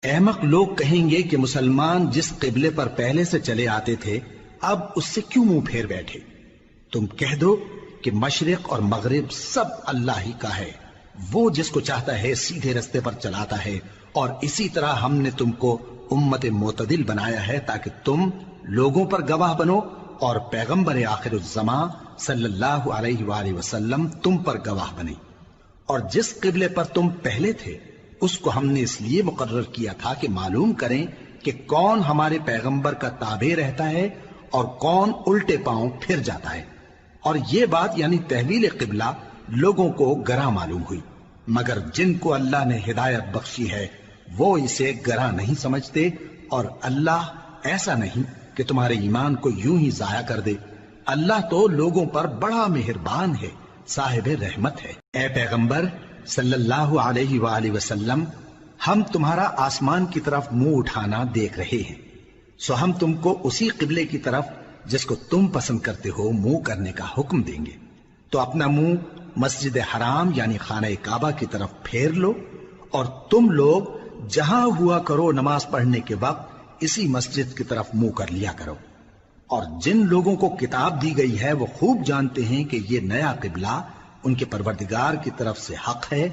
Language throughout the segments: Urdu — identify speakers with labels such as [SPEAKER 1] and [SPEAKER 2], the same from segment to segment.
[SPEAKER 1] احمق لوگ کہیں گے کہ مسلمان جس قبلے پر پہلے سے چلے آتے تھے اب اس سے کیوں منہ پھیر بیٹھے؟ تم کہہ دو کہ مشرق اور مغرب سب اللہ ہی کا ہے، وہ جس کو چاہتا ہے سیدھے رستے پر چلاتا ہے، اور اسی طرح ہم نے تم کو امت معتدل بنایا ہے تاکہ تم لوگوں پر گواہ بنو اور پیغمبر آخر الزماں صلی اللہ علیہ وآلہ وسلم تم پر گواہ بنے۔ اور جس قبلے پر تم پہلے تھے اس کو ہم نے اس لیے مقرر کیا تھا کہ معلوم کریں کہ کون ہمارے پیغمبر کا تابع رہتا ہے اور کون الٹے پاؤں پھر جاتا ہے۔ اور یہ بات یعنی تحویل قبلہ لوگوں کو گراں معلوم ہوئی، مگر جن کو اللہ نے ہدایت بخشی ہے وہ اسے گراں نہیں سمجھتے، اور اللہ ایسا نہیں کہ تمہارے ایمان کو یوں ہی ضائع کر دے۔ اللہ تو لوگوں پر بڑا مہربان ہے، صاحب رحمت ہے۔ اے پیغمبر صلی اللہ علیہ وآلہ وسلم، ہم تمہارا آسمان کی طرف منہ اٹھانا دیکھ رہے ہیں، سو ہم تم کو اسی قبلے کی طرف جس کو تم پسند کرتے ہو منہ کرنے کا حکم دیں گے۔ تو اپنا منہ مسجد حرام یعنی خانہ کعبہ کی طرف پھیر لو، اور تم لوگ جہاں ہوا کرو نماز پڑھنے کے وقت اسی مسجد کی طرف منہ کر لیا کرو۔ اور جن لوگوں کو کتاب دی گئی ہے وہ خوب جانتے ہیں کہ یہ نیا قبلہ ان کے پروردگار کی طرف سے حق ہے،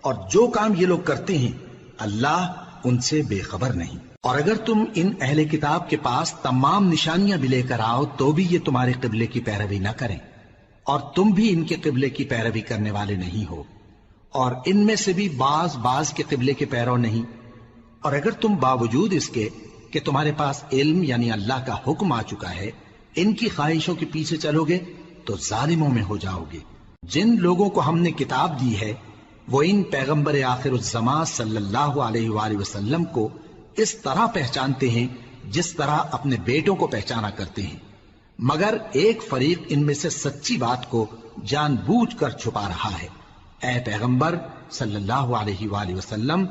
[SPEAKER 1] اور جو کام یہ لوگ کرتے ہیں اللہ ان سے بے خبر نہیں۔ اور اگر تم ان اہل کتاب کے پاس تمام نشانیاں بھی لے کر آؤ تو بھی یہ تمہارے قبلے کی پیروی نہ کریں، اور تم بھی ان کے قبلے کی پیروی کرنے والے نہیں ہو، اور ان میں سے بھی بعض کے قبلے کے پیرو نہیں۔ اور اگر تم باوجود اس کے کہ تمہارے پاس علم یعنی اللہ کا حکم آ چکا ہے ان کی خواہشوں کے پیچھے چلو گے تو ظالموں میں ہو جاؤ گے۔ جن لوگوں کو ہم نے کتاب دی ہے وہ ان پیغمبر آخر الزماں صلی اللہ علیہ وآلہ وسلم کو اس طرح پہچانتے ہیں جس طرح اپنے بیٹوں کو پہچانا کرتے ہیں، مگر ایک فریق ان میں سے سچی بات کو جان بوجھ کر چھپا رہا ہے۔ اے پیغمبر صلی اللہ علیہ وآلہ وسلم،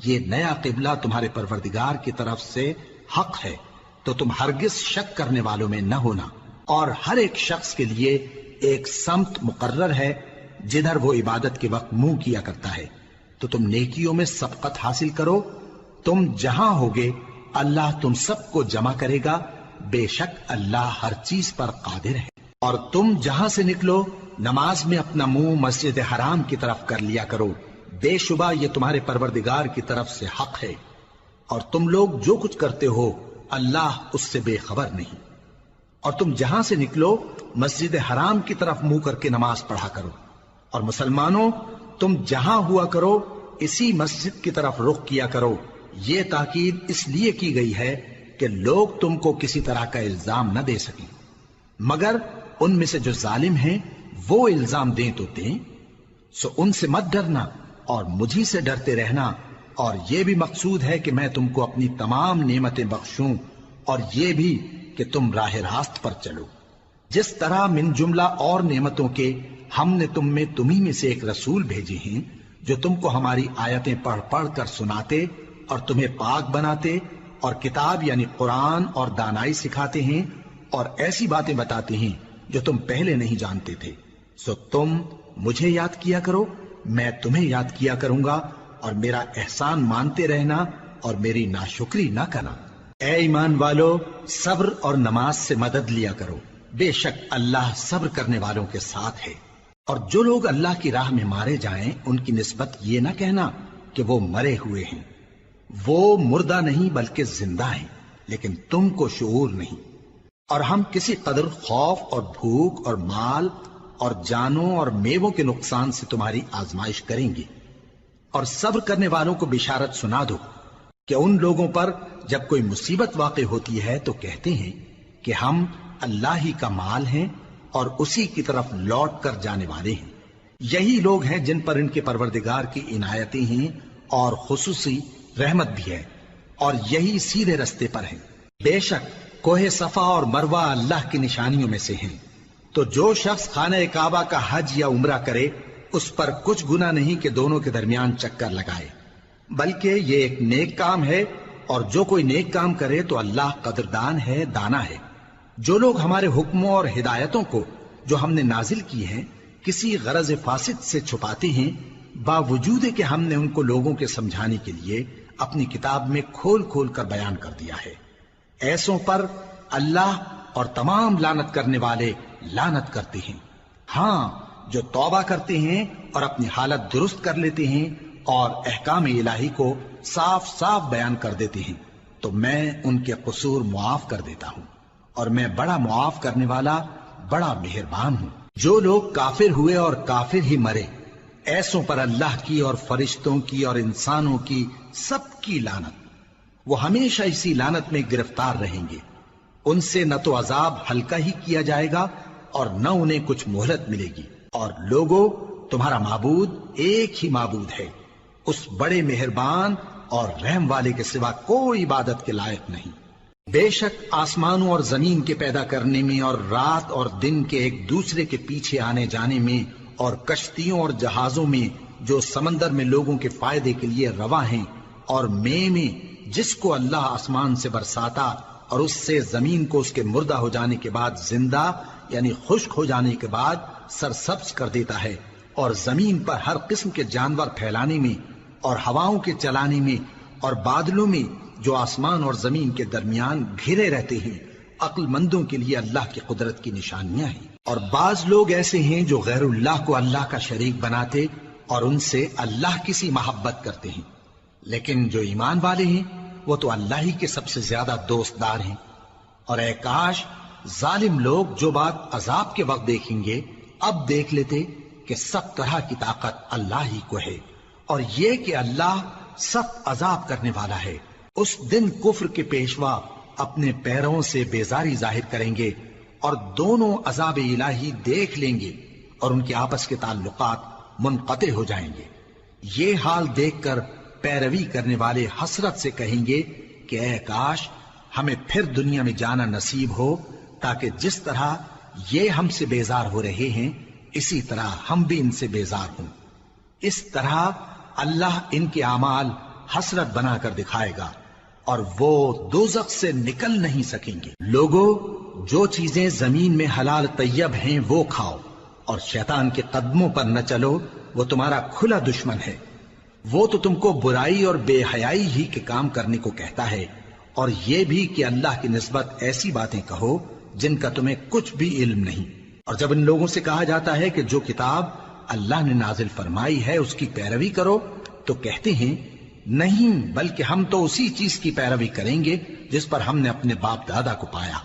[SPEAKER 1] یہ نیا قبلہ تمہارے پروردگار کی طرف سے حق ہے، تو تم ہرگز شک کرنے والوں میں نہ ہونا، اور ہر ایک شخص کے لیے ایک سمت مقرر ہے جدھر وہ عبادت کے وقت منہ کیا کرتا ہے، تو تم نیکیوں میں سبقت حاصل کرو۔ تم جہاں ہوگے اللہ تم سب کو جمع کرے گا، بے شک اللہ ہر چیز پر قادر ہے۔ اور تم جہاں سے نکلو نماز میں اپنا منہ مسجد حرام کی طرف کر لیا کرو، بے شبہ یہ تمہارے پروردگار کی طرف سے حق ہے، اور تم لوگ جو کچھ کرتے ہو اللہ اس سے بے خبر نہیں۔ اور تم جہاں سے نکلو مسجد حرام کی طرف منہ کر کے نماز پڑھا کرو، اور مسلمانوں تم جہاں ہوا کرو اسی مسجد کی طرف رخ کیا کرو۔ یہ تاکید اس لیے کی گئی ہے کہ لوگ تم کو کسی طرح کا الزام نہ دے سکیں، مگر ان میں سے جو ظالم ہیں وہ الزام دیں تو دیں، سو ان سے مت ڈرنا اور مجھی سے ڈرتے رہنا، اور یہ بھی مقصود ہے کہ میں تم کو اپنی تمام نعمتیں بخشوں، اور یہ بھی کہ تم راہ راست پر چلو۔ جس طرح من جملہ اور نعمتوں کے ہم نے تمہیں میں سے ایک رسول بھیجے ہیں جو تم کو ہماری آیتیں پڑھ پڑھ کر سناتے اور تمہیں پاک بناتے، اور کتاب یعنی قرآن اور دانائی سکھاتے ہیں، اور ایسی باتیں بتاتے ہیں جو تم پہلے نہیں جانتے تھے، سو تم مجھے یاد کیا کرو، میں تمہیں یاد کیا کروں گا، اور میرا احسان مانتے رہنا اور میری ناشکری نہ کرنا۔ اے ایمان والو، صبر اور نماز سے مدد لیا کرو، بے شک اللہ صبر کرنے والوں کے ساتھ ہے۔ اور جو لوگ اللہ کی راہ میں مارے جائیں ان کی نسبت یہ نہ کہنا کہ وہ مرے ہوئے ہیں، وہ مردہ نہیں بلکہ زندہ ہیں، لیکن تم کو شعور نہیں۔ اور ہم کسی قدر خوف اور بھوک اور مال اور جانوں اور میووں کے نقصان سے تمہاری آزمائش کریں گے، اور صبر کرنے والوں کو بشارت سنا دو کہ ان لوگوں پر جب کوئی مصیبت واقع ہوتی ہے تو کہتے ہیں کہ ہم اللہ ہی کا مال ہیں اور اسی کی طرف لوٹ کر جانے والے ہیں۔ یہی لوگ ہیں جن پر ان کے پروردگار کی عنایتیں ہیں اور خصوصی رحمت بھی ہے، اور یہی سیدھے رستے پر ہیں۔ بے شک کوہ صفا اور مروہ اللہ کی نشانیوں میں سے ہیں، تو جو شخص خانہ کعبہ کا حج یا عمرہ کرے اس پر کچھ گناہ نہیں کہ دونوں کے درمیان چکر لگائے، بلکہ یہ ایک نیک کام ہے، اور جو کوئی نیک کام کرے تو اللہ قدردان ہے، دانا ہے۔ جو لوگ ہمارے حکموں اور ہدایتوں کو جو ہم نے نازل کی ہیں کسی غرض فاسد سے چھپاتے ہیں، باوجود کہ ہم نے ان کو لوگوں کے سمجھانے کے لیے اپنی کتاب میں کھول کھول کر بیان کر دیا ہے۔ ایسوں پر اللہ اور تمام لعنت کرنے والے لعنت کرتے ہیں۔ ہاں، جو توبہ کرتے ہیں اور اپنی حالت درست کر لیتے ہیں اور احکام الہی کو صاف صاف بیان کر دیتے ہیں تو میں ان کے قصور معاف کر دیتا ہوں، اور میں بڑا معاف کرنے والا بڑا مہربان ہوں۔ جو لوگ کافر ہوئے اور کافر ہی مرے، ایسوں پر اللہ کی اور فرشتوں کی اور انسانوں کی سب کی لعنت، وہ ہمیشہ اسی لعنت میں گرفتار رہیں گے۔ ان سے نہ تو عذاب ہلکا ہی کیا جائے گا اور نہ انہیں کچھ مہلت ملے گی۔ اور لوگوں، تمہارا معبود ایک ہی معبود ہے، اس بڑے مہربان اور رحم والے کے سوا کوئی عبادت کے لائق نہیں۔ بے شک آسمانوں اور زمین کے پیدا کرنے میں اور رات اور دن کے ایک دوسرے کے پیچھے آنے جانے میں اور کشتیوں اور جہازوں میں جو سمندر میں لوگوں کے فائدے کے لیے رواں ہیں، اور میں جس کو اللہ آسمان سے برساتا اور اس سے زمین کو اس کے مردہ ہو جانے کے بعد زندہ یعنی خشک ہو جانے کے بعد سرسبز کر دیتا ہے، اور زمین پر ہر قسم کے جانور پھیلانے میں اور ہواؤں کے چلانے میں اور بادلوں میں جو آسمان اور زمین کے درمیان گھرے رہتے ہیں، عقل مندوں کے لیے اللہ کی قدرت کی نشانیاں ہیں۔ اور بعض لوگ ایسے ہیں جو غیر اللہ کو اللہ کا شریک بناتے اور ان سے اللہ کی سی محبت کرتے ہیں، لیکن جو ایمان والے ہیں وہ تو اللہ ہی کے سب سے زیادہ دوست دار ہیں۔ اور اے کاش ظالم لوگ جو بات عذاب کے وقت دیکھیں گے اب دیکھ لیتے کہ سب طرح کی طاقت اللہ ہی کو ہے، اور یہ کہ اللہ سخت عذاب کرنے والا ہے۔ اس دن کفر کے پیشوا اپنے پیروں سے بیزاری ظاہر کریں گے اور دونوں عذاب الہی دیکھ لیں گے اور ان کے آپس کے تعلقات منقطع ہو جائیں گے۔ یہ حال دیکھ کر پیروی کرنے والے حسرت سے کہیں گے کہ اے کاش ہمیں پھر دنیا میں جانا نصیب ہو، تاکہ جس طرح یہ ہم سے بیزار ہو رہے ہیں اسی طرح ہم بھی ان سے بیزار ہوں۔ اس طرح اللہ ان کے اعمال حسرت بنا کر دکھائے گا اور وہ دوزخ سے نکل نہیں سکیں گے۔ لوگوں، جو چیزیں زمین میں حلال طیب ہیں وہ کھاؤ، اور شیطان کے قدموں پر نہ چلو، وہ تمہارا کھلا دشمن ہے۔ وہ تو تم کو برائی اور بے حیائی ہی کے کام کرنے کو کہتا ہے، اور یہ بھی کہ اللہ کی نسبت ایسی باتیں کہو جن کا تمہیں کچھ بھی علم نہیں۔ اور جب ان لوگوں سے کہا جاتا ہے کہ جو کتاب اللہ نے نازل فرمائی ہے اس کی پیروی کرو، تو کہتے ہیں نہیں، بلکہ ہم تو اسی چیز کی پیروی کریں گے جس پر ہم نے اپنے باپ دادا کو پایا۔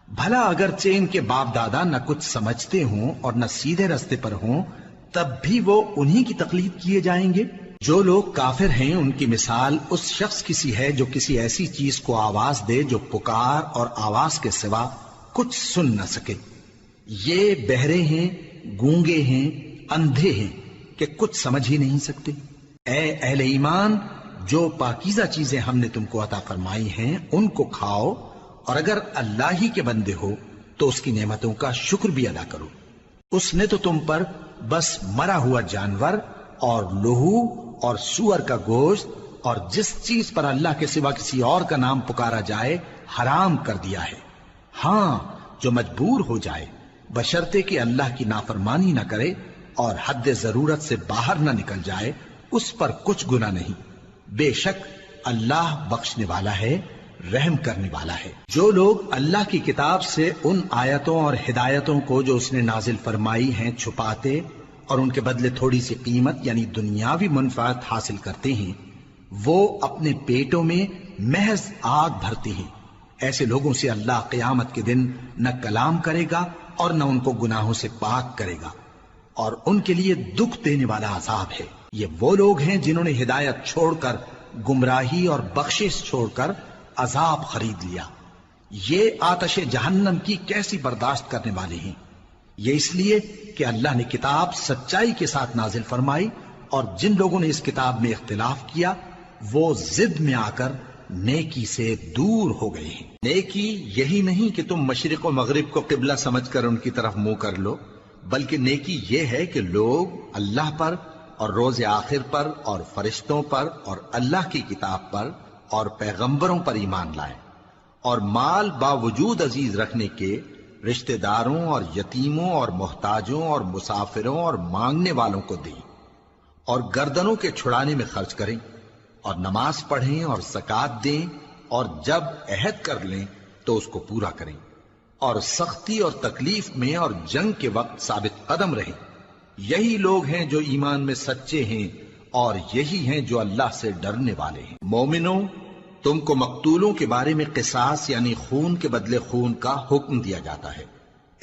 [SPEAKER 1] بھلا اگرچہ ان کے باپ دادا نہ کچھ سمجھتے ہوں اور نہ سیدھے رستے پر ہوں، تب بھی وہ انہی کی تقلید کیے جائیں گے۔ جو لوگ کافر ہیں ان کی مثال اس شخص کی سی ہے جو کسی ایسی چیز کو آواز دے جو پکار اور آواز کے سوا کچھ سن نہ سکے۔ یہ بہرے ہیں، گونگے ہیں، اندھے ہیں کہ کچھ سمجھ ہی نہیں سکتے۔ اے اہل ایمان، جو پاکیزہ چیزیں ہم نے تم کو عطا فرمائی ہیں ان کو کھاؤ، اور اگر اللہ ہی کے بندے ہو تو اس کی نعمتوں کا شکر بھی ادا کرو۔ اس نے تو تم پر بس مرا ہوا جانور اور لہو اور سور کا گوشت اور جس چیز پر اللہ کے سوا کسی اور کا نام پکارا جائے حرام کر دیا ہے۔ ہاں، جو مجبور ہو جائے بشرطے کہ اللہ کی نافرمانی نہ کرے اور حد ضرورت سے باہر نہ نکل جائے، اس پر کچھ گناہ نہیں۔ بے شک اللہ بخشنے والا ہے، رحم کرنے والا ہے۔ جو لوگ اللہ کی کتاب سے ان آیتوں اور ہدایتوں کو جو اس نے نازل فرمائی ہیں چھپاتے اور ان کے بدلے تھوڑی سی قیمت یعنی دنیاوی منفعت حاصل کرتے ہیں، وہ اپنے پیٹوں میں محض آگ بھرتے ہیں۔ ایسے لوگوں سے اللہ قیامت کے دن نہ کلام کرے گا اور نہ ان کو گناہوں سے پاک کرے گا، اور ان کے لیے دکھ دینے والا عذاب ہے۔ یہ وہ لوگ ہیں جنہوں نے ہدایت چھوڑ کر گمراہی اور بخشش چھوڑ کر عذاب خرید لیا۔ یہ آتش جہنم کی کیسی برداشت کرنے والے ہیں۔ یہ اس لیے کہ اللہ نے کتاب سچائی کے ساتھ نازل فرمائی، اور جن لوگوں نے اس کتاب میں اختلاف کیا وہ ضد میں آ کر نیکی سے دور ہو گئے ہیں۔ نیکی یہی نہیں کہ تم مشرق و مغرب کو قبلہ سمجھ کر ان کی طرف منہ کر لو، بلکہ نیکی یہ ہے کہ لوگ اللہ پر اور روز آخر پر اور فرشتوں پر اور اللہ کی کتاب پر اور پیغمبروں پر ایمان لائیں، اور مال باوجود عزیز رکھنے کے رشتہ داروں اور یتیموں اور محتاجوں اور مسافروں اور مانگنے والوں کو دیں، اور گردنوں کے چھڑانے میں خرچ کریں، اور نماز پڑھیں اور زکات دیں، اور جب عہد کر لیں تو اس کو پورا کریں، اور سختی اور تکلیف میں اور جنگ کے وقت ثابت قدم رہیں۔ یہی لوگ ہیں جو ایمان میں سچے ہیں، اور یہی ہیں جو اللہ سے ڈرنے والے ہیں۔ مومنوں، تم کو مقتولوں کے بارے میں قصاص یعنی خون کے بدلے خون کا حکم دیا جاتا ہے،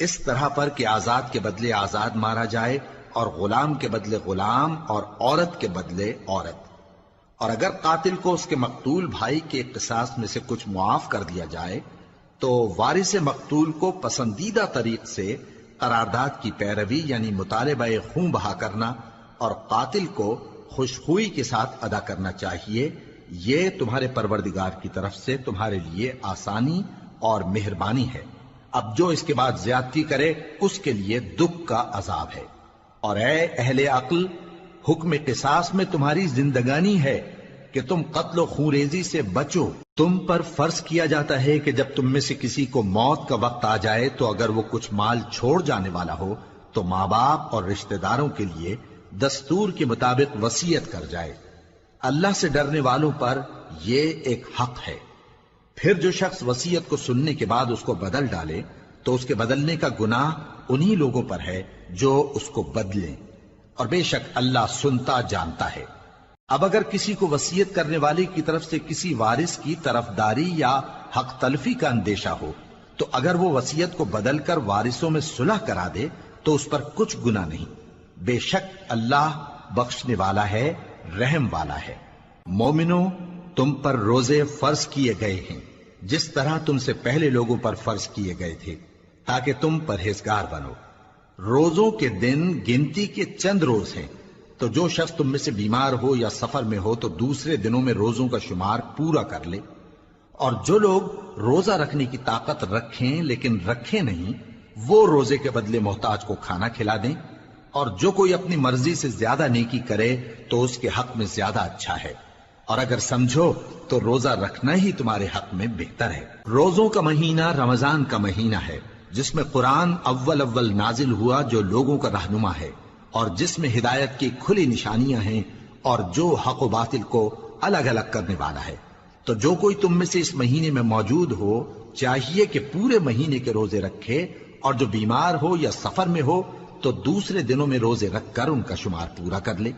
[SPEAKER 1] اس طرح پر کہ آزاد کے بدلے آزاد مارا جائے، اور غلام کے بدلے غلام، اور عورت کے بدلے عورت۔ اور اگر قاتل کو اس کے مقتول بھائی کے قصاص میں سے کچھ معاف کر دیا جائے تو وارث مقتول کو پسندیدہ طریق سے قرارداد کی پیروی یعنی مطالبہ خون بہا کرنا اور قاتل کو خوشخوئی کے ساتھ ادا کرنا چاہیے۔ یہ تمہارے پروردگار کی طرف سے تمہارے لیے آسانی اور مہربانی ہے۔ اب جو اس کے بعد زیادتی کرے اس کے لیے دکھ کا عذاب ہے۔ اور اے اہل عقل، حکم قصاص میں تمہاری زندگانی ہے کہ تم قتل و خونریزی سے بچو۔ تم پر فرض کیا جاتا ہے کہ جب تم میں سے کسی کو موت کا وقت آ جائے تو اگر وہ کچھ مال چھوڑ جانے والا ہو تو ماں باپ اور رشتہ داروں کے لیے دستور کے مطابق وصیت کر جائے۔ اللہ سے ڈرنے والوں پر یہ ایک حق ہے۔ پھر جو شخص وصیت کو سننے کے بعد اس کو بدل ڈالے تو اس کے بدلنے کا گناہ انہی لوگوں پر ہے جو اس کو بدلیں، اور بے شک اللہ سنتا جانتا ہے۔ اب اگر کسی کو وصیت کرنے والے کی طرف سے کسی وارث کی طرفداری یا حق تلفی کا اندیشہ ہو تو اگر وہ وصیت کو بدل کر وارثوں میں صلح کرا دے تو اس پر کچھ گناہ نہیں، بے شک اللہ بخشنے والا ہے، رحم والا ہے۔ مومنوں، تم پر روزے فرض کیے گئے ہیں جس طرح تم سے پہلے لوگوں پر فرض کیے گئے تھے تاکہ تم پرہیزگار بنو۔ روزوں کے دن گنتی کے چند روز ہیں، تو جو شخص تم میں سے بیمار ہو یا سفر میں ہو تو دوسرے دنوں میں روزوں کا شمار پورا کر لے۔ اور جو لوگ روزہ رکھنے کی طاقت رکھیں لیکن رکھیں نہیں، وہ روزے کے بدلے محتاج کو کھانا کھلا دیں۔ اور جو کوئی اپنی مرضی سے زیادہ نیکی کرے تو اس کے حق میں زیادہ اچھا ہے، اور اگر سمجھو تو روزہ رکھنا ہی تمہارے حق میں بہتر ہے۔ روزوں کا مہینہ رمضان کا مہینہ ہے جس میں قرآن اول نازل ہوا، جو لوگوں کا رہنما ہے اور جس میں ہدایت کی کھلی نشانیاں ہیں، اور جو حق و باطل کو الگ الگ کرنے والا ہے۔ تو جو کوئی تم میں سے اس مہینے میں موجود ہو چاہیے کہ پورے مہینے کے روزے رکھے، اور جو بیمار ہو یا سفر میں ہو تو دوسرے دنوں میں روزے رکھ کر ان کا شمار پورا کر لے۔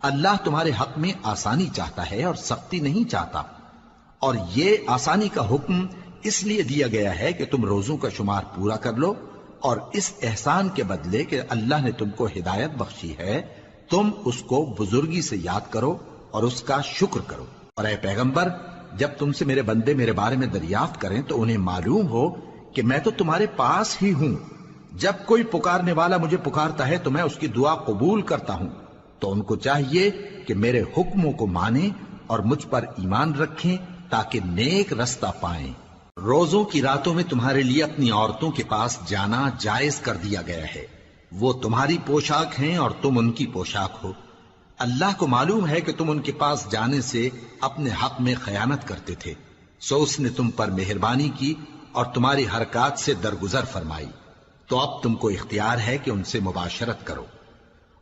[SPEAKER 1] اللہ تمہارے حق میں آسانی چاہتا ہے اور سختی نہیں چاہتا، اور یہ آسانی کا حکم اس لیے دیا گیا ہے کہ تم روزوں کا شمار پورا کر لو، اور اس احسان کے بدلے کہ اللہ نے تم کو ہدایت بخشی ہے تم اس کو بزرگی سے یاد کرو اور اس کا شکر کرو۔ اور اے پیغمبر، جب تم سے میرے بندے میرے بارے میں دریافت کریں تو انہیں معلوم ہو کہ میں تو تمہارے پاس ہی ہوں۔ جب کوئی پکارنے والا مجھے پکارتا ہے تو میں اس کی دعا قبول کرتا ہوں، تو ان کو چاہیے کہ میرے حکموں کو مانیں اور مجھ پر ایمان رکھیں تاکہ نیک رستہ پائیں۔ روزوں کی راتوں میں تمہارے لیے اپنی عورتوں کے پاس جانا جائز کر دیا گیا ہے، وہ تمہاری پوشاک ہیں اور تم ان کی پوشاک ہو۔ اللہ کو معلوم ہے کہ تم ان کے پاس جانے سے اپنے حق میں خیانت کرتے تھے، سو اس نے تم پر مہربانی کی اور تمہاری حرکات سے درگزر فرمائی، تو اب تم کو اختیار ہے کہ ان سے مباشرت کرو۔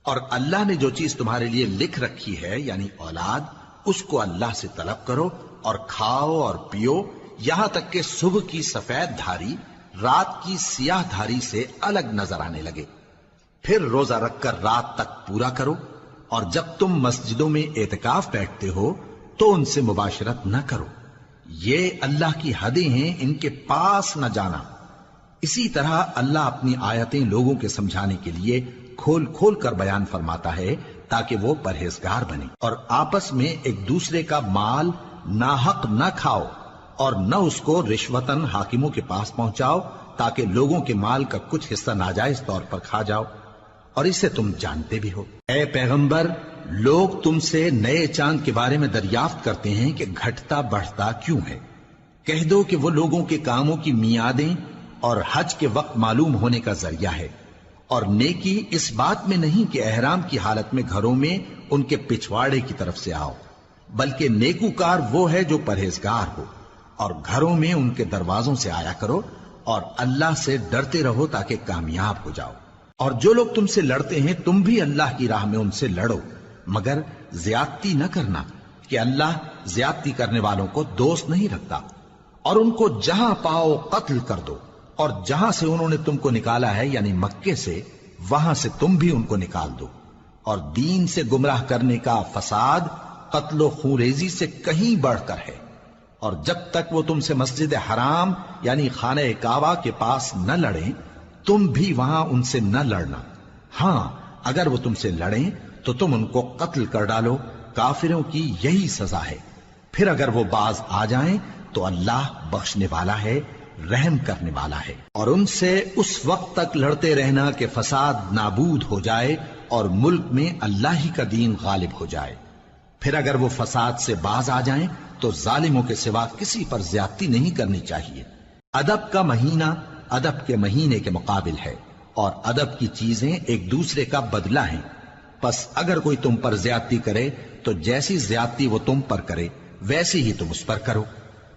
[SPEAKER 1] اور اللہ نے جو چیز تمہارے لیے لکھ رکھی ہے یعنی اولاد، اس کو اللہ سے طلب کرو اور کھاؤ اور پیو، یہاں تک کہ صبح کی سفید دھاری رات کی سیاہ دھاری سے الگ نظر آنے لگے، پھر روزہ رکھ کر رات تک پورا کرو۔ اور جب تم مسجدوں میں اعتکاف بیٹھتے ہو تو ان سے مباشرت نہ کرو، یہ اللہ کی حدیں ہیں، ان کے پاس نہ جانا۔ اسی طرح اللہ اپنی آیتیں لوگوں کے سمجھانے کے لیے کھول کھول کر بیان فرماتا ہے تاکہ وہ پرہیزگار بنے۔ اور آپس میں ایک دوسرے کا مال ناحق نہ کھاؤ اور نہ اس کو رشوتاً حاکموں کے پاس پہنچاؤ تاکہ لوگوں کے مال کا کچھ حصہ ناجائز طور پر کھا جاؤ، اور اسے تم جانتے بھی ہو۔ اے پیغمبر، لوگ تم سے نئے چاند کے بارے میں دریافت کرتے ہیں کہ گھٹتا بڑھتا کیوں ہے۔ کہہ دو کہ وہ لوگوں کے کاموں کی میعادیں اور حج کے وقت معلوم ہونے کا ذریعہ ہے، اور نیکی اس بات میں نہیں کہ احرام کی حالت میں گھروں میں ان کے پچھواڑے کی طرف سے آؤ، بلکہ نیکوکار وہ ہے جو پرہیزگار ہو، اور گھروں میں ان کے دروازوں سے آیا کرو اور اللہ سے ڈرتے رہو تاکہ کامیاب ہو جاؤ۔ اور جو لوگ تم سے لڑتے ہیں تم بھی اللہ کی راہ میں ان سے لڑو، مگر زیادتی نہ کرنا کہ اللہ زیادتی کرنے والوں کو دوست نہیں رکھتا، اور ان کو جہاں پاؤ قتل کر دو، اور جہاں سے انہوں نے تم کو نکالا ہے یعنی مکے سے، وہاں سے تم بھی ان کو نکال دو۔ اور دین سے گمراہ کرنے کا فساد قتل و خونریزی سے کہیں بڑھ کر ہے، اور جب تک وہ تم سے مسجد حرام یعنی خانہ کعبہ کے پاس نہ لڑیں، تم بھی وہاں ان سے نہ لڑنا۔ ہاں اگر وہ تم سے لڑیں تو تم ان کو قتل کر ڈالو، کافروں کی یہی سزا ہے۔ پھر اگر وہ باز آ جائیں تو اللہ بخشنے والا ہے، رحم کرنے والا ہے۔ اور ان سے اس وقت تک لڑتے رہنا کہ فساد نابود ہو جائے اور ملک میں اللہ ہی کا دین غالب ہو جائے۔ پھر اگر وہ فساد سے باز آ جائیں تو ظالموں کے سوا کسی پر زیادتی نہیں کرنی چاہیے۔ ادب کا مہینہ ادب کے مہینے کے مقابل ہے، اور ادب کی چیزیں ایک دوسرے کا بدلہ ہیں۔ پس اگر کوئی تم پر زیادتی کرے تو جیسی زیادتی وہ تم پر کرے ویسی ہی تم اس پر کرو،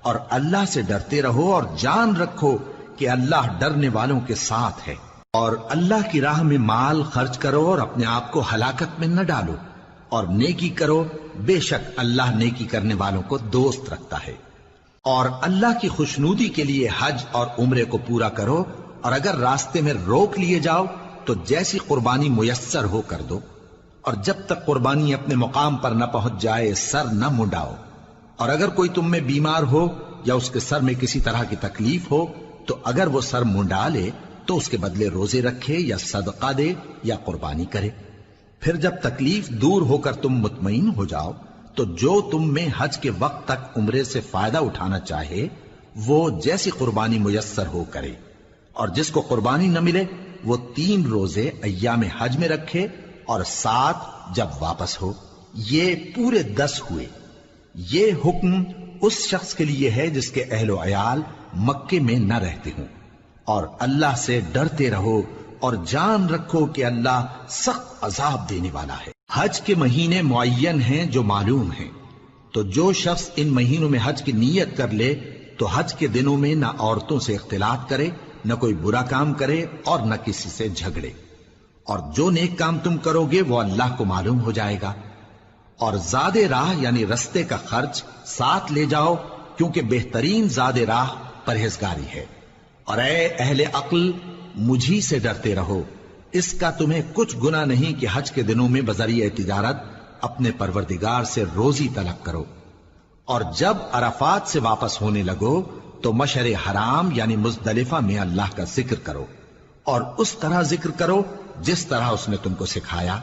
[SPEAKER 1] اور اللہ سے ڈرتے رہو اور جان رکھو کہ اللہ ڈرنے والوں کے ساتھ ہے۔ اور اللہ کی راہ میں مال خرچ کرو اور اپنے آپ کو ہلاکت میں نہ ڈالو، اور نیکی کرو، بے شک اللہ نیکی کرنے والوں کو دوست رکھتا ہے۔ اور اللہ کی خوشنودی کے لیے حج اور عمرے کو پورا کرو، اور اگر راستے میں روک لیے جاؤ تو جیسی قربانی میسر ہو کر دو، اور جب تک قربانی اپنے مقام پر نہ پہنچ جائے سر نہ منڈاؤ۔ اور اگر کوئی تم میں بیمار ہو یا اس کے سر میں کسی طرح کی تکلیف ہو تو اگر وہ سر منڈا لے تو اس کے بدلے روزے رکھے یا صدقہ دے یا قربانی کرے۔ پھر جب تکلیف دور ہو کر تم مطمئن ہو جاؤ تو جو تم میں حج کے وقت تک عمرے سے فائدہ اٹھانا چاہے وہ جیسی قربانی میسر ہو کرے، اور جس کو قربانی نہ ملے وہ 3 روزے ایام حج میں رکھے اور 7 جب واپس ہو، یہ پورے 10 ہوئے۔ یہ حکم اس شخص کے لیے ہے جس کے اہل و عیال مکے میں نہ رہتے ہوں۔ اور اللہ سے ڈرتے رہو اور جان رکھو کہ اللہ سخت عذاب دینے والا ہے۔ حج کے مہینے معین ہیں جو معلوم ہیں، تو جو شخص ان مہینوں میں حج کی نیت کر لے تو حج کے دنوں میں نہ عورتوں سے اختلاط کرے، نہ کوئی برا کام کرے اور نہ کسی سے جھگڑے۔ اور جو نیک کام تم کرو گے وہ اللہ کو معلوم ہو جائے گا۔ اور زاد راہ یعنی رستے کا خرچ ساتھ لے جاؤ، کیونکہ بہترین زاد راہ پرہیزگاری ہے۔ اور اے اہل عقل، مجھی سے ڈرتے رہو، اس کا تمہیں کچھ گناہ نہیں کہ حج کے دنوں میں بذریعہ تجارت اپنے پروردگار سے روزی طلب کرو۔ اور جب عرفات سے واپس ہونے لگو تو مشعر حرام یعنی مزدلفہ میں اللہ کا ذکر کرو، اور اس طرح ذکر کرو جس طرح اس نے تم کو سکھایا،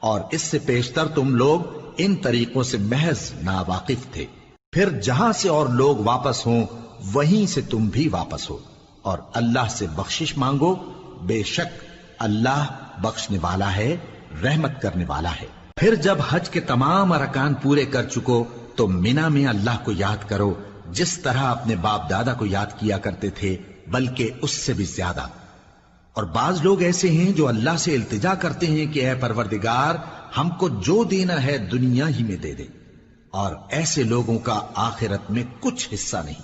[SPEAKER 1] اور اس سے پیشتر تم لوگ ان طریقوں سے محض ناواقف تھے۔ پھر جہاں سے اور لوگ واپس ہوں وہیں سے تم بھی واپس ہو، اور اللہ سے بخشش مانگو، بے شک اللہ بخشنے والا ہے، رحمت کرنے والا ہے۔ پھر جب حج کے تمام ارکان پورے کر چکو تو مینا میں اللہ کو یاد کرو جس طرح اپنے باپ دادا کو یاد کیا کرتے تھے، بلکہ اس سے بھی زیادہ۔ اور بعض لوگ ایسے ہیں جو اللہ سے التجا کرتے ہیں کہ اے پروردگار ہم کو جو دینا ہے دنیا ہی میں دے دے، اور ایسے لوگوں کا آخرت میں کچھ حصہ نہیں۔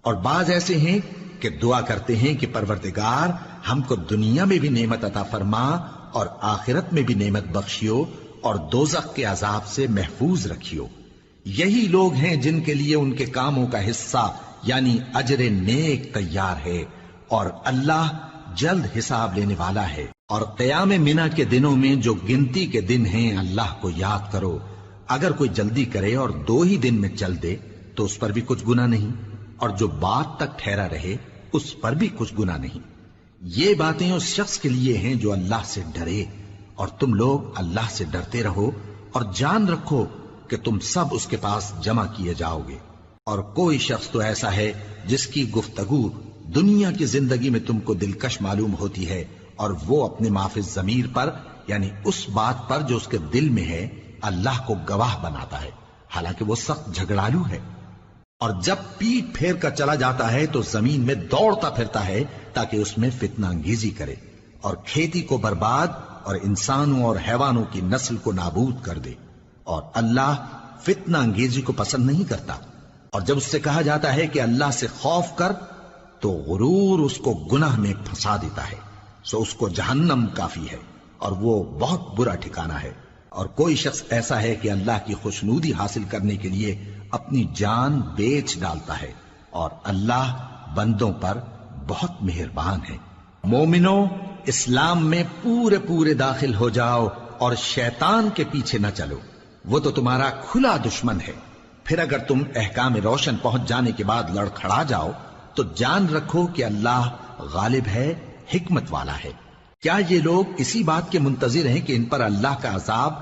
[SPEAKER 1] اور بعض ایسے ہیں کہ دعا کرتے ہیں کہ پروردگار ہم کو دنیا میں بھی نعمت عطا فرما اور آخرت میں بھی نعمت بخشیو اور دوزخ کے عذاب سے محفوظ رکھیو۔ یہی لوگ ہیں جن کے لیے ان کے کاموں کا حصہ یعنی اجر نیک تیار ہے، اور اللہ جلد حساب لینے والا ہے۔ اور قیام منا کے دنوں میں جو گنتی کے دن ہیں اللہ کو یاد کرو۔ اگر کوئی جلدی کرے اور 2 ہی دن میں چل دے تو اس پر بھی کچھ گناہ نہیں، اور جو بات تک ٹھہرا رہے اس پر بھی کچھ گناہ نہیں۔ یہ باتیں اس شخص کے لیے ہیں جو اللہ سے ڈرے، اور تم لوگ اللہ سے ڈرتے رہو اور جان رکھو کہ تم سب اس کے پاس جمع کیے جاؤ گے۔ اور کوئی شخص تو ایسا ہے جس کی گفتگو دنیا کی زندگی میں تم کو دلکش معلوم ہوتی ہے، اور وہ اپنے معافی ضمیر پر یعنی اس بات پر جو اس کے دل میں ہے اللہ کو گواہ بناتا ہے، حالانکہ وہ سخت جھگڑالو ہے۔ اور جب پیٹ پھیر کر چلا جاتا ہے تو زمین میں دوڑتا پھرتا ہے تاکہ اس میں فتنہ انگیزی کرے اور کھیتی کو برباد اور انسانوں اور حیوانوں کی نسل کو نابود کر دے، اور اللہ فتنہ انگیزی کو پسند نہیں کرتا۔ اور جب اس سے کہا جاتا ہے کہ اللہ سے خوف کر تو غرور اس کو گناہ میں پھنسا دیتا ہے، سو اس کو جہنم کافی ہے اور وہ بہت برا ٹھکانہ ہے۔ اور کوئی شخص ایسا ہے کہ اللہ کی خوشنودی حاصل کرنے کے لیے اپنی جان بیچ ڈالتا ہے، اور اللہ بندوں پر بہت مہربان ہے۔ مومنو، اسلام میں پورے داخل ہو جاؤ اور شیطان کے پیچھے نہ چلو، وہ تو تمہارا کھلا دشمن ہے۔ پھر اگر تم احکام روشن پہنچ جانے کے بعد لڑکھڑا جاؤ تو جان رکھو کہ اللہ غالب ہے، حکمت والا ہے۔ کیا یہ لوگ اسی بات کے منتظر ہیں کہ ان پر اللہ کا عذاب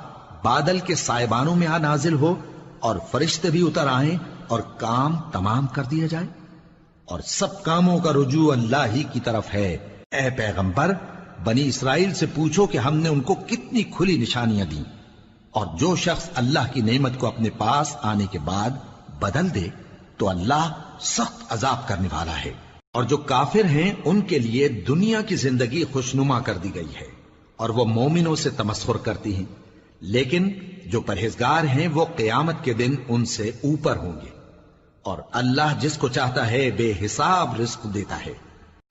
[SPEAKER 1] بادل کے سائبانوں میں آ نازل ہو اور فرشتے بھی اتر آئیں اور کام تمام کر دیا جائے؟ اور سب کاموں کا رجوع اللہ ہی کی طرف ہے۔ اے پیغمبر، بنی اسرائیل سے پوچھو کہ ہم نے ان کو کتنی کھلی نشانیاں دیں، اور جو شخص اللہ کی نعمت کو اپنے پاس آنے کے بعد بدل دے تو اللہ سخت عذاب کرنے والا ہے۔ اور جو کافر ہیں ان کے لیے دنیا کی زندگی خوشنما کر دی گئی ہے، اور وہ مومنوں سے تمسخر کرتی ہیں، لیکن جو پرہیزگار ہیں وہ قیامت کے دن ان سے اوپر ہوں گے۔ اور اللہ جس کو چاہتا ہے بے حساب رزق دیتا ہے۔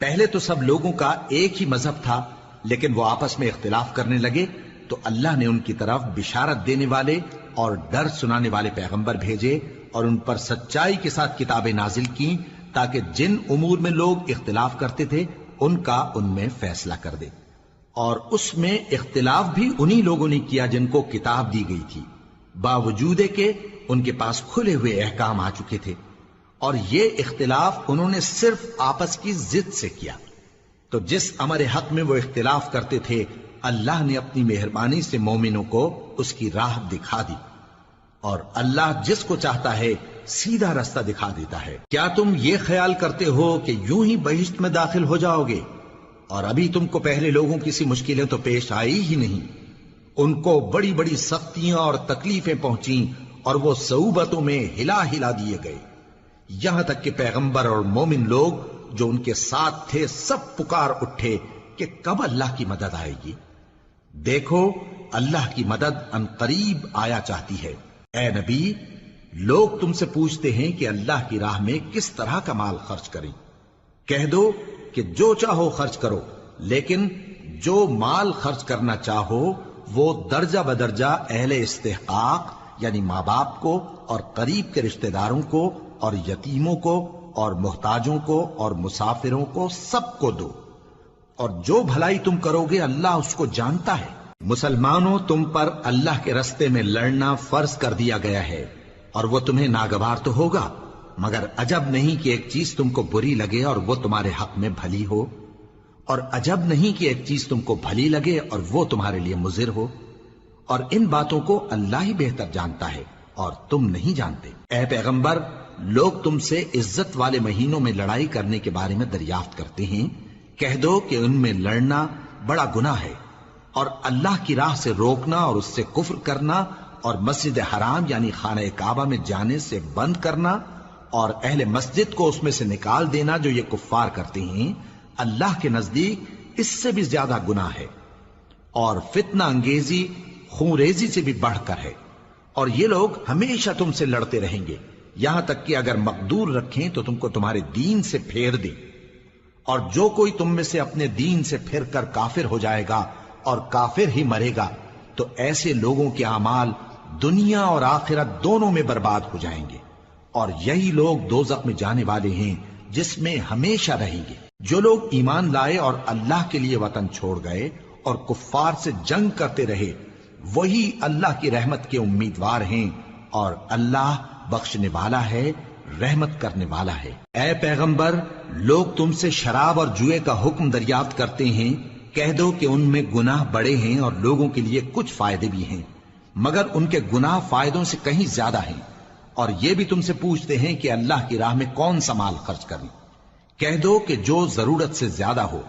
[SPEAKER 1] پہلے تو سب لوگوں کا ایک ہی مذہب تھا، لیکن وہ آپس میں اختلاف کرنے لگے تو اللہ نے ان کی طرف بشارت دینے والے اور ڈر سنانے والے پیغمبر بھیجے، اور ان پر سچائی کے ساتھ کتابیں نازل کی، تاکہ جن امور میں لوگ اختلاف کرتے تھے ان کا ان میں فیصلہ کر دے۔ اور اس میں اختلاف بھی انہی لوگوں نے کیا جن کو کتاب دی گئی تھی، باوجود کہ ان کے پاس کھلے ہوئے احکام آ چکے تھے، اور یہ اختلاف انہوں نے صرف آپس کی ضد سے کیا۔ تو جس امر حق میں وہ اختلاف کرتے تھے اللہ نے اپنی مہربانی سے مومنوں کو اس کی راہ دکھا دی، اور اللہ جس کو چاہتا ہے سیدھا رستہ دکھا دیتا ہے۔ کیا تم یہ خیال کرتے ہو کہ یوں ہی بہشت میں داخل ہو جاؤ گے، اور ابھی تم کو پہلے لوگوں کی سی مشکلیں تو پیش آئی ہی نہیں؟ ان کو بڑی بڑی سختیاں اور تکلیفیں پہنچیں، اور وہ صعوبتوں میں ہلا ہلا دیے گئے، یہاں تک کہ پیغمبر اور مومن لوگ جو ان کے ساتھ تھے سب پکار اٹھے کہ کب اللہ کی مدد آئے گی۔ دیکھو اللہ کی مدد عنقریب آیا چاہتی ہے۔ اے نبی، لوگ تم سے پوچھتے ہیں کہ اللہ کی راہ میں کس طرح کا مال خرچ کریں۔ کہہ دو کہ جو چاہو خرچ کرو، لیکن جو مال خرچ کرنا چاہو وہ درجہ بدرجہ اہل استحقاق یعنی ماں باپ کو اور قریب کے رشتہ داروں کو اور یتیموں کو اور محتاجوں کو اور مسافروں کو سب کو دو، اور جو بھلائی تم کرو گے اللہ اس کو جانتا ہے۔ مسلمانوں، تم پر اللہ کے رستے میں لڑنا فرض کر دیا گیا ہے، اور وہ تمہیں ناگوار تو ہوگا، مگر عجب نہیں کہ ایک چیز تم کو بری لگے اور وہ تمہارے حق میں بھلی ہو، اور عجب نہیں کہ ایک چیز تم کو بھلی لگے اور وہ تمہارے لیے مضر ہو، اور ان باتوں کو اللہ ہی بہتر جانتا ہے اور تم نہیں جانتے۔ اے پیغمبر، لوگ تم سے عزت والے مہینوں میں لڑائی کرنے کے بارے میں دریافت کرتے ہیں، کہہ دو کہ ان میں لڑنا بڑا گناہ ہے، اور اللہ کی راہ سے روکنا اور اس سے کفر کرنا اور مسجد حرام یعنی خانہ کعبہ میں جانے سے بند کرنا اور اہل مسجد کو اس میں سے نکال دینا جو یہ کفار کرتے ہیں، اللہ کے نزدیک اس سے بھی زیادہ گناہ ہے، اور فتنہ انگیزی خونریزی سے بھی بڑھ کر ہے۔ اور یہ لوگ ہمیشہ تم سے لڑتے رہیں گے، یہاں تک کہ اگر مقدور رکھیں تو تم کو تمہارے دین سے پھیر دیں، اور جو کوئی تم میں سے اپنے دین سے پھر کر کافر ہو جائے گا اور کافر ہی مرے گا تو ایسے لوگوں کے اعمال دنیا اور آخرت دونوں میں برباد ہو جائیں گے، اور یہی لوگ دوزخ میں جانے والے ہیں جس میں ہمیشہ رہیں گے۔ جو لوگ ایمان لائے اور اللہ کے لیے وطن چھوڑ گئے اور کفار سے جنگ کرتے رہے وہی اللہ کی رحمت کے امیدوار ہیں، اور اللہ بخشنے والا ہے، رحمت کرنے والا ہے۔ اے پیغمبر، لوگ تم سے شراب اور جوئے کا حکم دریافت کرتے ہیں، کہہ دو کہ ان میں گناہ بڑے ہیں اور لوگوں کے لیے کچھ فائدے بھی ہیں، مگر ان کے گناہ فائدوں سے کہیں زیادہ ہیں۔ اور یہ بھی تم سے پوچھتے ہیں کہ اللہ کی راہ میں کون سا مال خرچ کریں، کہہ دو کہ جو ضرورت سے زیادہ ہو۔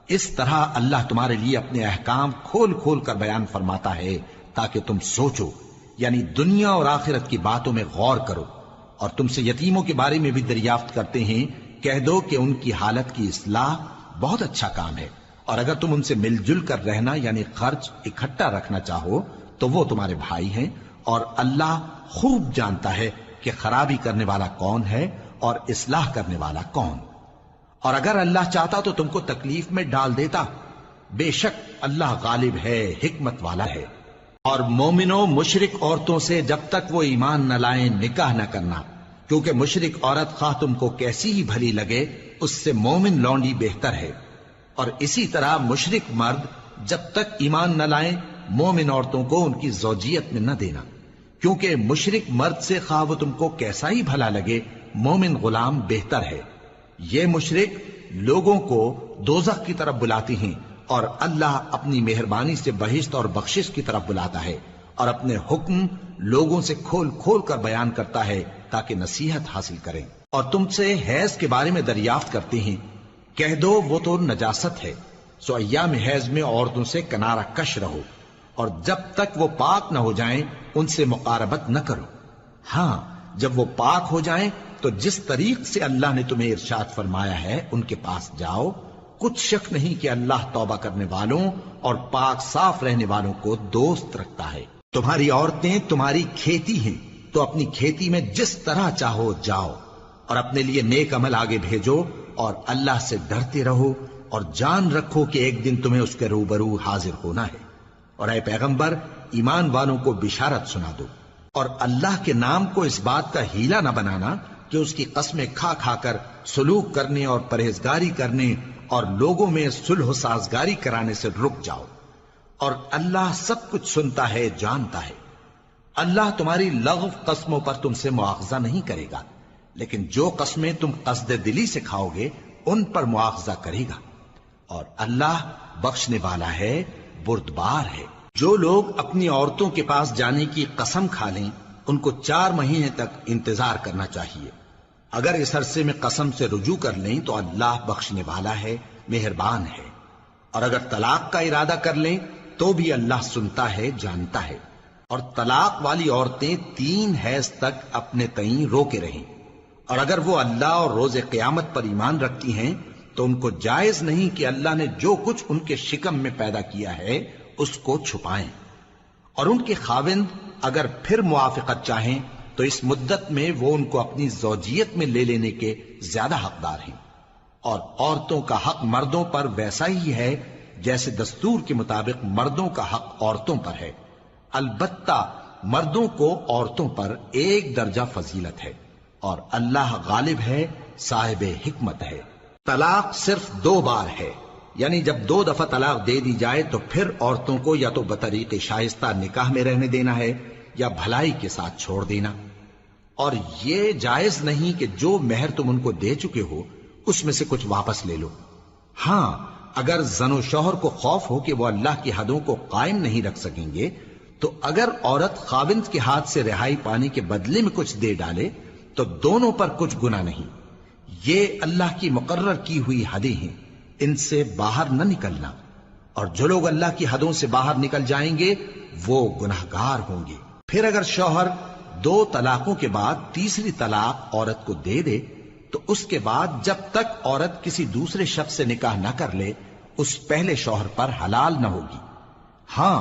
[SPEAKER 1] اس طرح اللہ تمہارے لیے اپنے احکام کھول کھول کر بیان فرماتا ہے تاکہ تم سوچو، یعنی دنیا اور آخرت کی باتوں میں غور کرو۔ اور تم سے یتیموں کے بارے میں بھی دریافت کرتے ہیں، کہہ دو کہ ان کی حالت کی اصلاح بہت اچھا کام ہے، اور اگر تم ان سے مل جل کر رہنا یعنی خرچ اکٹھا رکھنا چاہو تو وہ تمہارے بھائی ہیں، اور اللہ خوب جانتا ہے کہ خرابی کرنے والا کون ہے اور اصلاح کرنے والا کون۔ اور اگر اللہ چاہتا تو تم کو تکلیف میں ڈال دیتا، بے شک اللہ غالب ہے، حکمت والا ہے۔ اور مومنوں مشرک عورتوں سے جب تک وہ ایمان نہ لائیں نکاح نہ کرنا، کیونکہ مشرک عورت خواہ تم کو کیسی ہی بھلی لگے اس سے مومن لونڈی بہتر ہے، اور اسی طرح مشرک مرد جب تک ایمان نہ لائیں مومن عورتوں کو ان کی زوجیت میں نہ دینا، کیونکہ مشرک مرد سے خواہ وہ تم کو کیسا ہی بھلا لگے مومن غلام بہتر ہے۔ یہ مشرک لوگوں کو دوزخ کی طرف بلاتی ہیں، اور اللہ اپنی مہربانی سے بہشت اور بخشش کی طرف بلاتا ہے، اور اپنے حکم لوگوں سے کھول کھول کر بیان کرتا ہے تاکہ نصیحت حاصل کریں۔ اور تم سے حیض کے بارے میں دریافت کرتے ہیں، کہہ دو وہ تو نجاست ہے، سو ایام حیض میں عورتوں سے کنارہ کش رہو، اور جب تک وہ پاک نہ ہو جائیں ان سے مقاربت نہ کرو۔ ہاں جب وہ پاک ہو جائیں تو جس طریق سے اللہ نے تمہیں ارشاد فرمایا ہے ان کے پاس جاؤ، کچھ شک نہیں کہ اللہ توبہ کرنے والوں اور پاک صاف رہنے والوں کو دوست رکھتا ہے۔ تمہاری عورتیں تمہاری کھیتی ہیں، تو اپنی کھیتی میں جس طرح چاہو جاؤ، اور اپنے لیے نیک عمل آگے بھیجو، اور اللہ سے ڈرتے رہو، اور جان رکھو کہ ایک دن تمہیں اس کے روبرو حاضر ہونا ہے۔ اور اے پیغمبر ایمان والوں کو بشارت سنا دو، اور اللہ کے نام کو اس بات کا ہیلا نہ بنانا کہ اس کی قسمیں کھا کھا کر سلوک کرنے اور پرہیزگاری کرنے اور لوگوں میں صلح و سازگاری کرانے سے رک جاؤ، اور اللہ سب کچھ سنتا ہے جانتا ہے۔ اللہ تمہاری لغو قسموں پر تم سے مواخذہ نہیں کرے گا، لیکن جو قسمیں تم قصد دلی سے کھاؤ گے ان پر مواخذہ کرے گا، اور اللہ بخشنے والا ہے بردبار ہے۔ جو لوگ اپنی عورتوں کے پاس جانے کی قسم کھا لیں ان کو 4 مہینے تک انتظار کرنا چاہیے۔ اگر اس عرصے میں قسم سے رجوع کر لیں تو اللہ بخشنے والا ہے، مہربان ہے، اور اگر طلاق کا ارادہ کر لیں تو بھی اللہ سنتا ہے جانتا ہے۔ اور طلاق والی عورتیں 3 حیض تک اپنے تئیں روکے رہیں، اور اگر وہ اللہ اور روز قیامت پر ایمان رکھتی ہیں تو ان کو جائز نہیں کہ اللہ نے جو کچھ ان کے شکم میں پیدا کیا ہے اس کو چھپائیں، اور ان کے خاوند اگر پھر موافقت چاہیں تو اس مدت میں وہ ان کو اپنی زوجیت میں لے لینے کے زیادہ حقدار ہیں۔ اور عورتوں کا حق مردوں پر ویسا ہی ہے جیسے دستور کے مطابق مردوں کا حق عورتوں پر ہے، البتہ مردوں کو عورتوں پر 1 درجہ فضیلت ہے، اور اللہ غالب ہے، صاحب حکمت ہے۔ طلاق صرف 2 بار ہے، یعنی جب 2 دفعہ طلاق دے دی جائے تو پھر عورتوں کو یا تو بطریق شائستہ نکاح میں رہنے دینا ہے یا بھلائی کے ساتھ چھوڑ دینا، اور یہ جائز نہیں کہ جو مہر تم ان کو دے چکے ہو اس میں سے کچھ واپس لے لو۔ ہاں اگر زن و شوہر کو خوف ہو کہ وہ اللہ کی حدوں کو قائم نہیں رکھ سکیں گے تو اگر عورت خاوند کے ہاتھ سے رہائی پانے کے بدلے میں کچھ دے ڈالے تو دونوں پر کچھ گناہ نہیں۔ یہ اللہ کی مقرر کی ہوئی حدیں ہیں، ان سے باہر نہ نکلنا، اور جو لوگ اللہ کی حدوں سے باہر نکل جائیں گے وہ گناہگار ہوں گے۔ پھر اگر شوہر 2 طلاقوں کے بعد تیسری طلاق عورت کو دے دے تو اس کے بعد جب تک عورت کسی دوسرے شخص سے نکاح نہ کر لے اس پہلے شوہر پر حلال نہ ہوگی۔ ہاں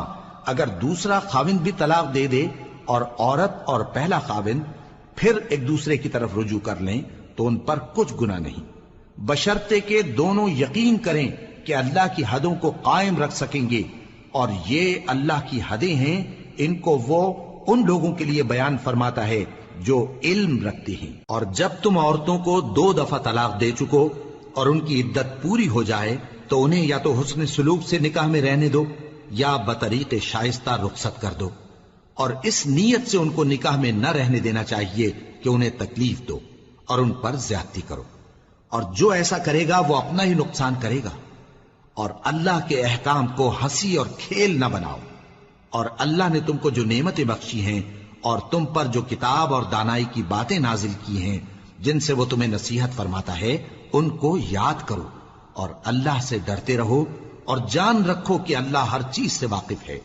[SPEAKER 1] اگر دوسرا خاوند بھی طلاق دے دے اور عورت اور پہلا خاوند پھر ایک دوسرے کی طرف رجوع کر لیں تو ان پر کچھ گناہ نہیں، بشرطے کہ دونوں یقین کریں کہ اللہ کی حدوں کو قائم رکھ سکیں گے، اور یہ اللہ کی حدیں ہیں، ان کو وہ ان لوگوں کے لیے بیان فرماتا ہے جو علم رکھتے ہیں۔ اور جب تم عورتوں کو 2 دفعہ طلاق دے چکو اور ان کی عدت پوری ہو جائے تو انہیں یا تو حسن سلوک سے نکاح میں رہنے دو یا بطریق شائستہ رخصت کر دو، اور اس نیت سے ان کو نکاح میں نہ رہنے دینا چاہیے کہ انہیں تکلیف دو اور ان پر زیادتی کرو، اور جو ایسا کرے گا وہ اپنا ہی نقصان کرے گا۔ اور اللہ کے احکام کو ہنسی اور کھیل نہ بناؤ، اور اللہ نے تم کو جو نعمتیں بخشی ہیں اور تم پر جو کتاب اور دانائی کی باتیں نازل کی ہیں جن سے وہ تمہیں نصیحت فرماتا ہے ان کو یاد کرو، اور اللہ سے ڈرتے رہو، اور جان رکھو کہ اللہ ہر چیز سے واقف ہے۔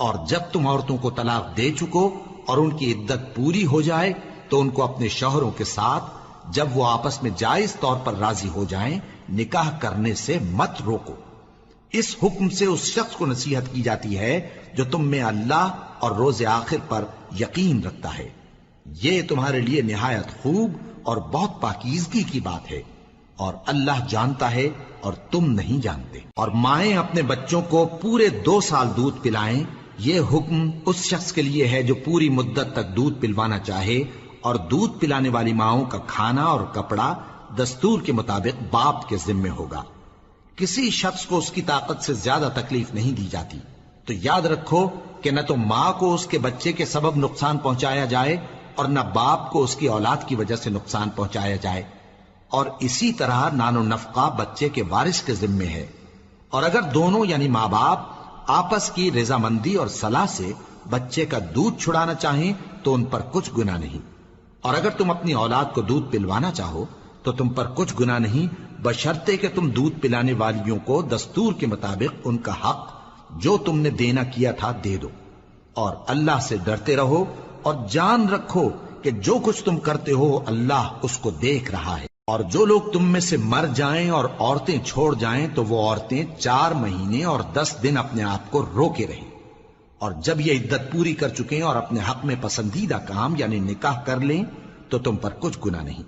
[SPEAKER 1] اور جب تم عورتوں کو طلاق دے چکو اور ان کی عدت پوری ہو جائے تو ان کو اپنے شوہروں کے ساتھ جب وہ آپس میں جائز طور پر راضی ہو جائیں نکاح کرنے سے مت روکو۔ اس حکم سے اس شخص کو نصیحت کی جاتی ہے جو تم میں اللہ اور روز آخر پر یقین رکھتا ہے، یہ تمہارے لیے نہایت خوب اور بہت پاکیزگی کی بات ہے، اور اللہ جانتا ہے اور تم نہیں جانتے۔ اور مائیں اپنے بچوں کو پورے 2 سال دودھ پلائیں یہ حکم اس شخص کے لیے ہے جو پوری مدت تک دودھ پلوانا چاہے، اور دودھ پلانے والی ماؤں کا کھانا اور کپڑا دستور کے مطابق باپ کے ذمے ہوگا۔ کسی شخص کو اس کی طاقت سے زیادہ تکلیف نہیں دی جاتی، تو یاد رکھو کہ نہ تو ماں کو اس کے بچے کے سبب نقصان پہنچایا جائے اور نہ باپ کو اس کی اولاد کی وجہ سے نقصان پہنچایا جائے، اور اسی طرح نان و نفقہ بچے کے وارث کے ذمے ہے۔ اور اگر دونوں یعنی ماں باپ آپس کی رضامندی اور صلاح سے بچے کا دودھ چھڑانا چاہیں تو ان پر کچھ گناہ نہیں، اور اگر تم اپنی اولاد کو دودھ پلوانا چاہو تو تم پر کچھ گناہ نہیں، بشرطے کہ تم دودھ پلانے والیوں کو دستور کے مطابق ان کا حق جو تم نے دینا کیا تھا دے دو، اور اللہ سے ڈرتے رہو اور جان رکھو کہ جو کچھ تم کرتے ہو اللہ اس کو دیکھ رہا ہے۔ اور جو لوگ تم میں سے مر جائیں اور عورتیں چھوڑ جائیں تو وہ عورتیں 4 مہینے اور 10 دن اپنے آپ کو روکے رہیں، اور جب یہ عدت پوری کر چکیں اور اپنے حق میں پسندیدہ کام یعنی نکاح کر لیں تو تم پر کچھ گناہ نہیں،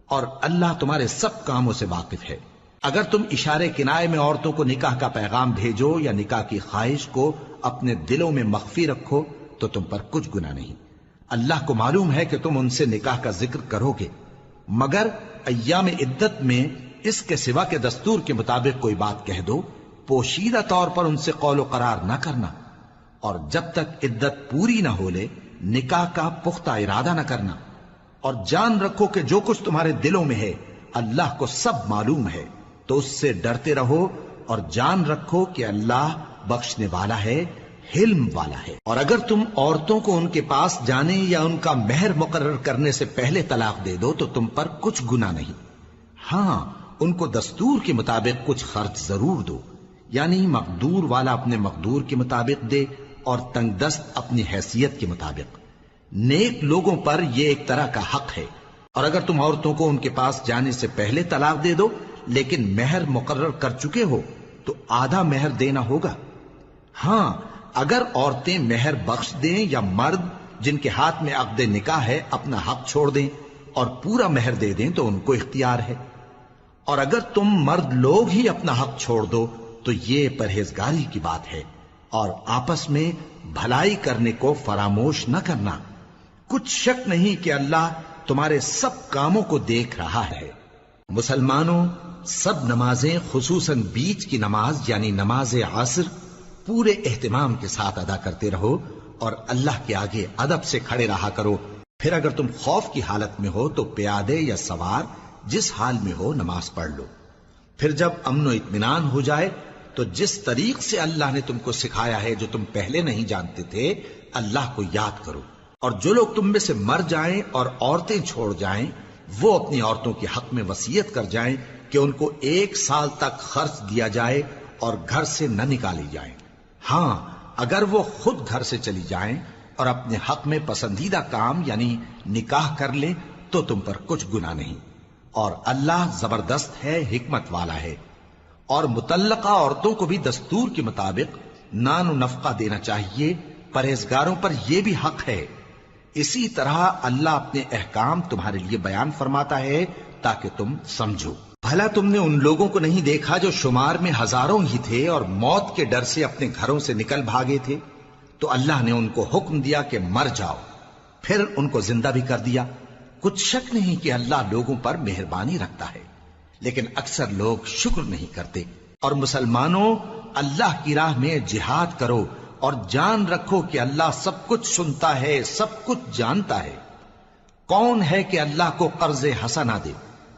[SPEAKER 1] اور اللہ تمہارے سب کاموں سے واقف ہے۔ اگر تم اشارے کنائے میں عورتوں کو نکاح کا پیغام بھیجو یا نکاح کی خواہش کو اپنے دلوں میں مخفی رکھو تو تم پر کچھ گناہ نہیں۔ اللہ کو معلوم ہے کہ تم ان سے نکاح کا ذکر کرو گے، مگر ایام عدت میں اس کے سوا کے دستور کے مطابق کوئی بات کہہ دو، پوشیدہ طور پر ان سے قول و قرار نہ کرنا، اور جب تک عدت پوری نہ ہو لے نکاح کا پختہ ارادہ نہ کرنا، اور جان رکھو کہ جو کچھ تمہارے دلوں میں ہے اللہ کو سب معلوم ہے، تو اس سے ڈرتے رہو اور جان رکھو کہ اللہ بخشنے والا ہے، حلم والا ہے۔ اور اگر تم عورتوں کو ان کے پاس جانے یا ان کا مہر مقرر کرنے سے پہلے طلاق دے دو تو تم پر کچھ گناہ نہیں، ہاں ان کو دستور کے مطابق کچھ خرچ ضرور دو، یعنی مقدور والا اپنے مقدور کے مطابق دے اور تنگ دست اپنی حیثیت کے مطابق۔ نیک لوگوں پر یہ ایک طرح کا حق ہے۔ اور اگر تم عورتوں کو ان کے پاس جانے سے پہلے طلاق دے دو لیکن مہر مقرر کر چکے ہو تو آدھا مہر دینا ہوگا۔ ہاں اگر عورتیں مہر بخش دیں یا مرد جن کے ہاتھ میں عقد نکاح ہے اپنا حق چھوڑ دیں اور پورا مہر دے دیں تو ان کو اختیار ہے۔ اور اگر تم مرد لوگ ہی اپنا حق چھوڑ دو تو یہ پرہیزگاری کی بات ہے، اور آپس میں بھلائی کرنے کو فراموش نہ کرنا۔ کچھ شک نہیں کہ اللہ تمہارے سب کاموں کو دیکھ رہا ہے۔ مسلمانوں، سب نمازیں خصوصاً بیچ کی نماز یعنی نماز عصر پورے اہتمام کے ساتھ ادا کرتے رہو اور اللہ کے آگے ادب سے کھڑے رہا کرو۔ پھر اگر تم خوف کی حالت میں ہو تو پیادے یا سوار جس حال میں ہو نماز پڑھ لو۔ پھر جب امن و اطمینان ہو جائے تو جس طریق سے اللہ نے تم کو سکھایا ہے جو تم پہلے نہیں جانتے تھے اللہ کو یاد کرو۔ اور جو لوگ تم میں سے مر جائیں اور عورتیں چھوڑ جائیں وہ اپنی عورتوں کے حق میں وصیت کر جائیں کہ ان کو 1 سال تک خرچ دیا جائے اور گھر سے نہ نکالی جائیں۔ ہاں اگر وہ خود گھر سے چلی جائیں اور اپنے حق میں پسندیدہ کام یعنی نکاح کر لیں تو تم پر کچھ گناہ نہیں، اور اللہ زبردست ہے، حکمت والا ہے۔ اور مطلقہ عورتوں کو بھی دستور کے مطابق نان و نفقہ دینا چاہیے، پرہیزگاروں پر یہ بھی حق ہے۔ اسی طرح اللہ اپنے احکام تمہارے لیے بیان فرماتا ہے تاکہ تم سمجھو۔ بھلا تم نے ان لوگوں کو نہیں دیکھا جو شمار میں ہزاروں ہی تھے اور موت کے ڈر سے اپنے گھروں سے نکل بھاگے تھے، تو اللہ نے ان کو حکم دیا کہ مر جاؤ، پھر ان کو زندہ بھی کر دیا۔ کچھ شک نہیں کہ اللہ لوگوں پر مہربانی رکھتا ہے، لیکن اکثر لوگ شکر نہیں کرتے۔ اور مسلمانوں، اللہ کی راہ میں جہاد کرو اور جان رکھو کہ اللہ سب کچھ سنتا ہے، سب کچھ جانتا ہے۔ کون ہے کہ اللہ کو قرض حسنہ دے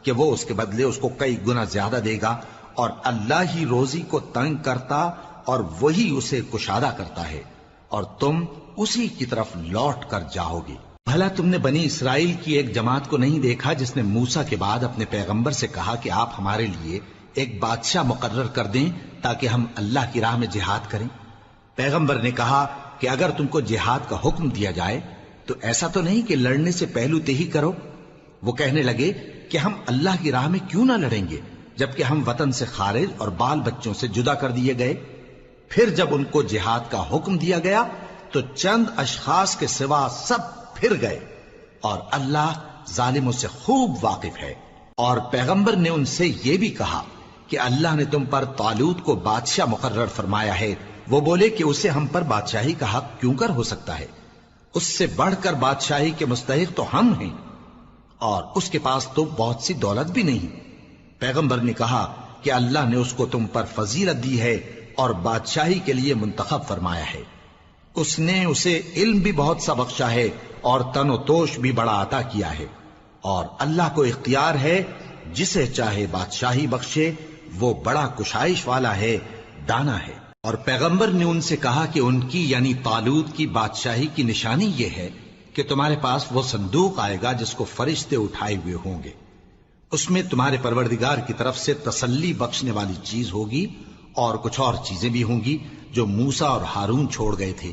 [SPEAKER 1] کہ وہ اس کے بدلے اس کو کئی گنا زیادہ دے گا، اور اللہ ہی روزی کو تنگ کرتا اور وہی اسے کشادہ کرتا ہے، اور تم اسی کی طرف لوٹ کر جاؤ گے۔ بھلا تم نے بنی اسرائیل کی ایک جماعت کو نہیں دیکھا جس نے موسیٰ کے بعد اپنے پیغمبر سے کہا کہ آپ ہمارے لیے ایک بادشاہ مقرر کر دیں تاکہ ہم اللہ کی راہ میں جہاد کریں؟ پیغمبر نے کہا کہ اگر تم کو جہاد کا حکم دیا جائے تو ایسا تو نہیں کہ لڑنے سے پہلو تہی کرو۔ وہ کہنے لگے کہ ہم اللہ کی راہ میں کیوں نہ لڑیں گے جبکہ ہم وطن سے خارج اور بال بچوں سے جدا کر دیے گئے۔ پھر جب ان کو جہاد کا حکم دیا گیا تو چند اشخاص کے سوا سب پھر گئے، اور اللہ ظالموں سے خوب واقف ہے۔ اور پیغمبر نے ان سے یہ بھی کہا کہ اللہ نے تم پر طالوت کو بادشاہ مقرر فرمایا ہے، وہ بولے کہ اسے ہم پر بادشاہی کا حق کیوں کر ہو سکتا ہے؟ اس سے بڑھ کر بادشاہی کے مستحق تو ہم ہیں، اور اس کے پاس تو بہت سی دولت بھی نہیں۔ پیغمبر نے کہا کہ اللہ نے اس کو تم پر فضیلت دی ہے اور بادشاہی کے لیے منتخب فرمایا ہے۔ اس نے اسے علم بھی بہت سا بخشا ہے اور تن و توش بھی بڑا عطا کیا ہے، اور اللہ کو اختیار ہے جسے چاہے بادشاہی بخشے، وہ بڑا کشائش والا ہے، دانا ہے۔ اور پیغمبر نے ان سے کہا کہ ان کی یعنی طالوت کی بادشاہی کی نشانی یہ ہے کہ تمہارے پاس وہ صندوق آئے گا جس کو فرشتے اٹھائے ہوئے ہوں گے، اس میں تمہارے پروردگار کی طرف سے تسلی بخشنے والی چیز ہوگی اور کچھ اور چیزیں بھی ہوں گی جو موسیٰ اور ہارون چھوڑ گئے تھے۔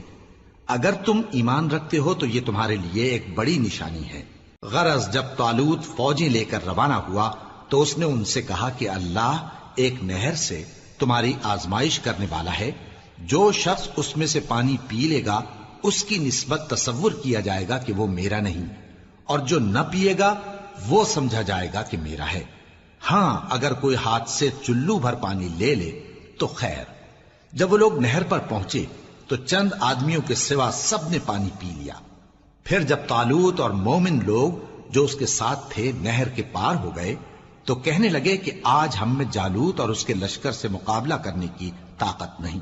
[SPEAKER 1] اگر تم ایمان رکھتے ہو تو یہ تمہارے لیے ایک بڑی نشانی ہے۔ غرض جب طالوت فوجیں لے کر روانہ ہوا تو اس نے ان سے کہا کہ اللہ ایک نہر سے تمہاری آزمائش کرنے والا ہے، جو شخص اس میں سے پانی پی لے گا اس کی نسبت تصور کیا جائے گا کہ وہ میرا نہیں، اور جو نہ پیے گا وہ سمجھا جائے گا کہ میرا ہے۔ ہاں اگر کوئی ہاتھ سے چلو بھر پانی لے لے تو خیر۔ جب وہ لوگ نہر پر پہنچے تو چند آدمیوں کے سوا سب نے پانی پی لیا۔ پھر جب طالوت اور مومن لوگ جو اس کے ساتھ تھے نہر کے پار ہو گئے تو کہنے لگے کہ آج ہم میں جالوت اور اس کے لشکر سے مقابلہ کرنے کی طاقت نہیں۔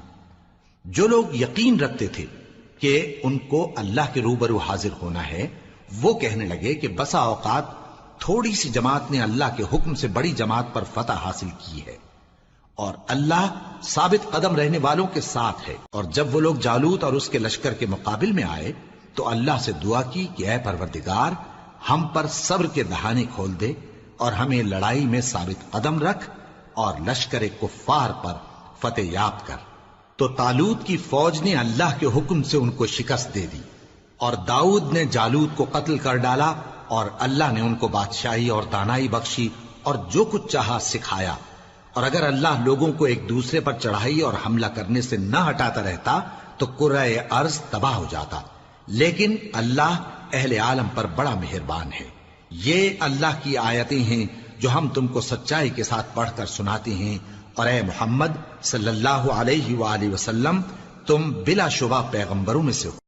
[SPEAKER 1] جو لوگ یقین رکھتے تھے کہ ان کو اللہ کے روبرو حاضر ہونا ہے، وہ کہنے لگے کہ بسا اوقات تھوڑی سی جماعت نے اللہ کے حکم سے بڑی جماعت پر فتح حاصل کی ہے، اور اللہ ثابت قدم رہنے والوں کے ساتھ ہے۔ اور جب وہ لوگ جالوت اور اس کے لشکر کے مقابل میں آئے تو اللہ سے دعا کی کہ اے پروردگار، ہم پر صبر کے دہانے کھول دے اور ہمیں لڑائی میں ثابت قدم رکھ اور لشکر کفار پر فتح یاب کر۔ تو طالوت کی فوج نے اللہ کے حکم سے ان کو شکست دے دی، اور داؤد نے جالوت کو قتل کر ڈالا، اور اللہ نے ان کو بادشاہی اور دانائی بخشی اور جو کچھ چاہا سکھایا۔ اور اگر اللہ لوگوں کو ایک دوسرے پر چڑھائی اور حملہ کرنے سے نہ ہٹاتا رہتا تو کرۂ ارض تباہ ہو جاتا، لیکن اللہ اہل عالم پر بڑا مہربان ہے۔ یہ اللہ کی آیتیں ہیں جو ہم تم کو سچائی کے ساتھ پڑھ کر سناتے ہیں، اور اے محمد صلی اللہ علیہ وآلہ وسلم تم بلا شبہ پیغمبروں میں سے ہو۔